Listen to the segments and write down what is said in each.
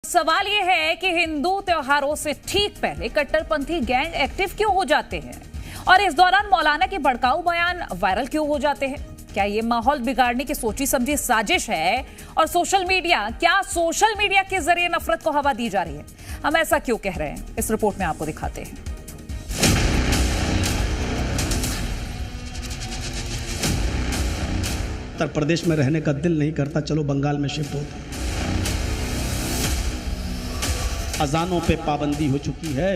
सवाल यह है कि हिंदू त्योहारों से ठीक पहले कट्टरपंथी गैंग एक्टिव क्यों हो जाते हैं और इस दौरान मौलाना के भड़काऊ बयान वायरल क्यों हो जाते हैं। क्या ये माहौल बिगाड़ने की सोची समझी साजिश है और सोशल मीडिया के जरिए नफरत को हवा दी जा रही है। हम ऐसा क्यों कह रहे हैं, इस रिपोर्ट में आपको दिखाते हैं। उत्तर प्रदेश में रहने का दिल नहीं करता, चलो बंगाल में शिफ्ट होते। अजानों पे पाबंदी हो चुकी है,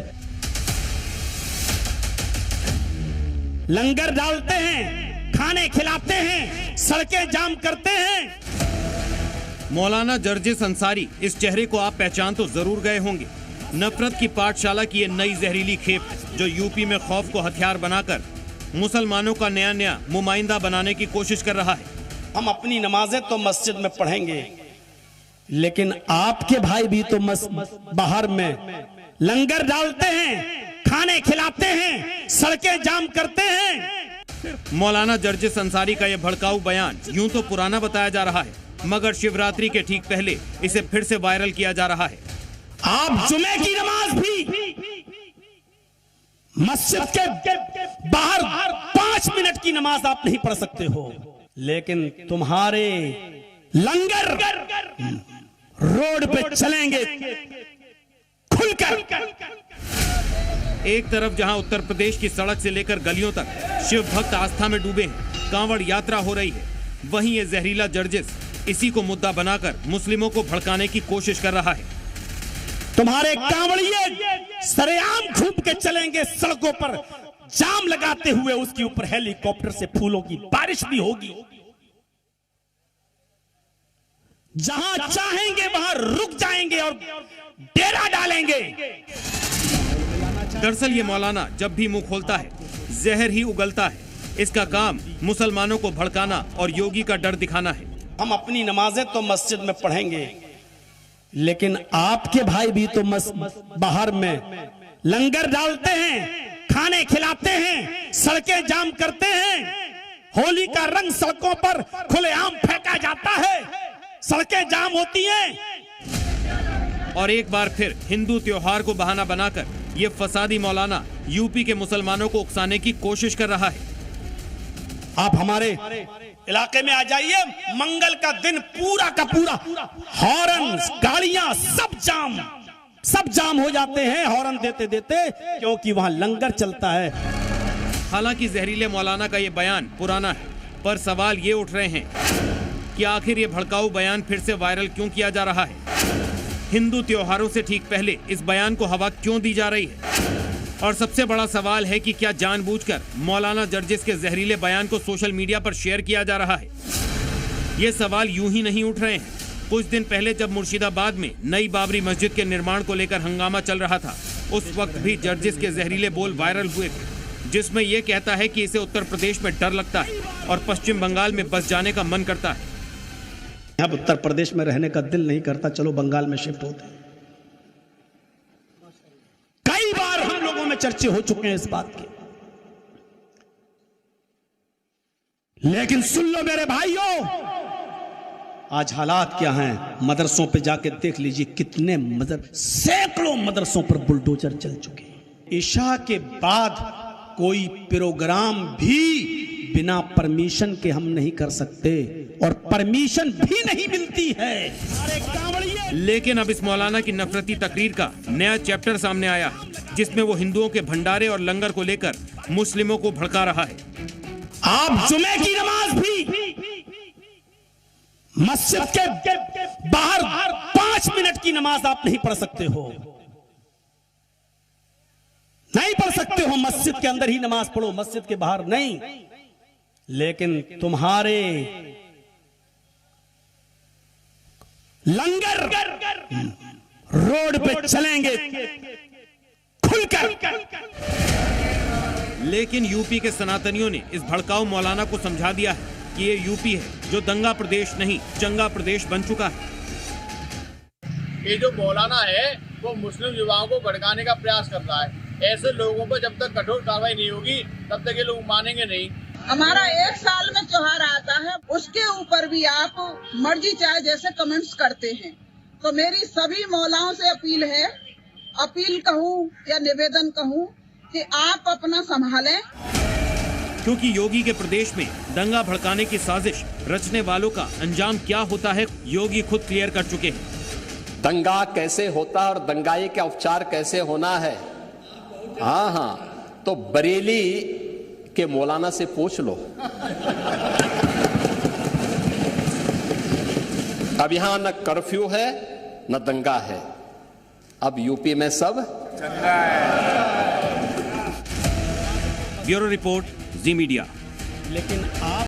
लंगर डालते हैं, खाने खिलाते हैं, सड़कें जाम करते हैं। मौलाना जर्जिस अंसारी, इस चेहरे को आप पहचान तो जरूर गए होंगे। नफरत की पाठशाला की ये नई जहरीली खेप है जो यूपी में खौफ को हथियार बनाकर मुसलमानों का नया नुमाइंदा बनाने की कोशिश कर रहा है। हम अपनी नमाजें तो मस्जिद में पढ़ेंगे, लेकिन आपके भाई भी तो बाहर में लंगर डालते हैं, खाने खिलाते हैं, सड़कें जाम करते हैं। मौलाना जर्जिस अंसारी का यह भड़काऊ बयान यूं तो पुराना बताया जा रहा है, मगर शिवरात्रि के ठीक पहले इसे फिर से वायरल किया जा रहा है। आप जुमे की नमाज भी मस्जिद के बाहर 5 मिनट की नमाज आप नहीं पढ़ सकते हो, लेकिन तुम्हारे लंगर रोड पे चलेंगे खुलकर। एक तरफ जहां उत्तर प्रदेश की सड़क से लेकर गलियों तक शिव भक्त आस्था में डूबे हैं, कांवड़ यात्रा हो रही है, वहीं ये जहरीला जर्जिस इसी को मुद्दा बनाकर मुस्लिमों को भड़काने की कोशिश कर रहा है। तुम्हारे कांवड़िए सरेआम घूम के चलेंगे सड़कों पर, जाम लगाते हुए, उसके ऊपर हेलीकॉप्टर से फूलों की बारिश भी होगी। जहां चाहेंगे वहां रुक जाएंगे और डेरा डालेंगे। दरअसल ये मौलाना जब भी मुंह खोलता है जहर ही उगलता है। इसका काम मुसलमानों को भड़काना और योगी का डर दिखाना है। हम अपनी नमाजें तो मस्जिद में पढ़ेंगे, लेकिन आपके भाई भी तो बाहर में लंगर डालते हैं, खाने खिलाते हैं, सड़कें जाम करते हैं। होली का रंग सड़कों पर खुलेआम फेंका जाता है, सड़कें जाम होती हैं। और एक बार फिर हिंदू त्योहार को बहाना बनाकर ये फसादी मौलाना यूपी के मुसलमानों को उकसाने की कोशिश कर रहा है। आप हमारे इलाके में आ जाइए, मंगल का दिन पूरा का पूरा हॉर्न, गाड़ियां सब जाम हो जाते हैं हॉर्न देते देते, क्योंकि वहां लंगर चलता है। हालांकि जहरीले मौलाना का ये बयान पुराना है, पर सवाल ये उठ रहे हैं कि आखिर ये भड़काऊ बयान फिर से वायरल क्यों किया जा रहा है। हिंदू त्योहारों से ठीक पहले इस बयान को हवा क्यों दी जा रही है, और सबसे बड़ा सवाल है कि क्या जानबूझकर मौलाना जर्जिस के जहरीले बयान को सोशल मीडिया पर शेयर किया जा रहा है। ये सवाल यूं ही नहीं उठ रहे हैं। कुछ दिन पहले जब मुर्शिदाबाद में नई बाबरी मस्जिद के निर्माण को लेकर हंगामा चल रहा था, उस वक्त भी जर्जिस के जहरीले बोल वायरल हुए थे, जिसमें यह कहता है कि इसे उत्तर प्रदेश में डर लगता है और पश्चिम बंगाल में बस जाने का मन करता है। अब उत्तर प्रदेश में रहने का दिल नहीं करता, चलो बंगाल में शिफ्ट होते। कई बार हम लोगों में चर्चे हो चुके हैं इस बात के, लेकिन सुन लो मेरे भाइयों, आज हालात क्या हैं। मदरसों पे जाके देख लीजिए, कितने सैकड़ों मदरसों पर बुलडोजर चल चुके हैं। ईशा के बाद कोई प्रोग्राम भी बिना परमिशन के हम नहीं कर सकते, और परमिशन भी नहीं मिलती है। लेकिन अब इस मौलाना की नफरती तकरीर का नया चैप्टर सामने आया है, जिसमें वो हिंदुओं के भंडारे और लंगर को लेकर मुस्लिमों को भड़का रहा है। आप जुमे की नमाज भी मस्जिद के बाहर 5 मिनट की नमाज आप नहीं पढ़ सकते हो, नहीं पढ़ सकते हो। मस्जिद के अंदर ही नमाज पढ़ो, मस्जिद के बाहर नहीं। लेकिन तुम्हारे लंगर रोड पे चलेंगे खुलकर। लेकिन यूपी के सनातनियों ने इस भड़काऊ मौलाना को समझा दिया है कि ये यूपी है जो दंगा प्रदेश नहीं चंगा प्रदेश बन चुका है। ये जो मौलाना है वो मुस्लिम युवाओं को भड़काने का प्रयास कर रहा है। ऐसे लोगों पर जब तक कठोर कार्रवाई नहीं होगी तब तक ये लोग मानेंगे नहीं। हमारा 1 साल में त्योहार आता है, उसके ऊपर भी आप मर्जी चाहे जैसे कमेंट्स करते हैं। तो मेरी सभी मौलाओं से अपील कहूँ या निवेदन कहूँ कि आप अपना संभालें। क्योंकि योगी के प्रदेश में दंगा भड़काने की साजिश रचने वालों का अंजाम क्या होता है, योगी खुद क्लियर कर चुके हैं। दंगा कैसे होता है और दंगाई का उपचार कैसे होना है, हाँ, तो बरेली के मौलाना से पूछ लो। अब यहां न कर्फ्यू है न दंगा है, अब यूपी में सब दंगा है। ब्यूरो रिपोर्ट, जी मीडिया। लेकिन आप